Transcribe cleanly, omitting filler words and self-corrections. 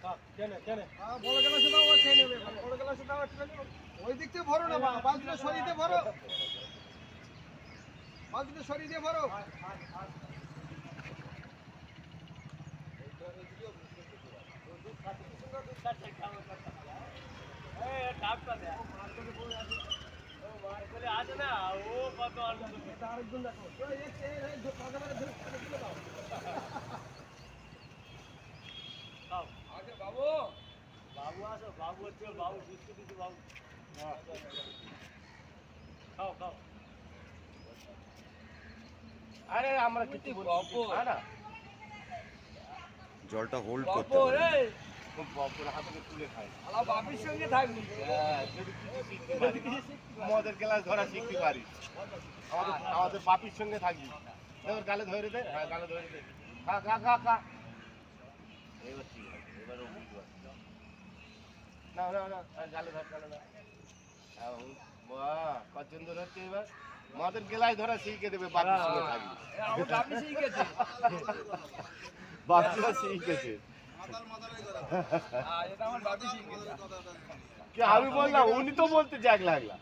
বড় গ্লাসে দাও, ও খেয়ে নেবে। বড় গ্লাসে দাও, একটু নেবে। ওই দিক থেকে ভরো না, বালতিটা সরিয়ে দিয়ে ভরো। বালতিটা সরিয়ে দিয়ে ভরো। আছে না ও কত আনন্দ। আরেকজন দেখো, বাবু বাবু আসো, বাবু হচ্ছে বাবু, বুঝতে দিচ্ছি বাবু। খাও খাও। আরে আমরা কিছু বলবো না, জলটা হোল্ড করতে হবে। বাবুর হাতে তুলে খাই। বাপির সঙ্গে থাকবি। যদি কিছু শিখতে পারি, মদের গ্লাস ধরা শিখতে পারি, আমাদের বাপির সঙ্গে থাকবি। এবার গালে ধরে দে, হ্যাঁ গালে ধরে দে, খা খা খা খা। এবার ঠিক আছে, এবার ও বুঝতে পারছে। না না না, গালে ধর, গালে ধর। বাহ, পছন্দ হচ্ছে। এবার মদের গ্লাস ধরা শিখে দেবে, বাপির সঙ্গে থাকবি। বাপি শিখেছে। বাপিরা শিখেছে। এটা আমার বাপি শিখেছে। আমি বললাম, উনি তো বলতে জ্যাক লাগলা।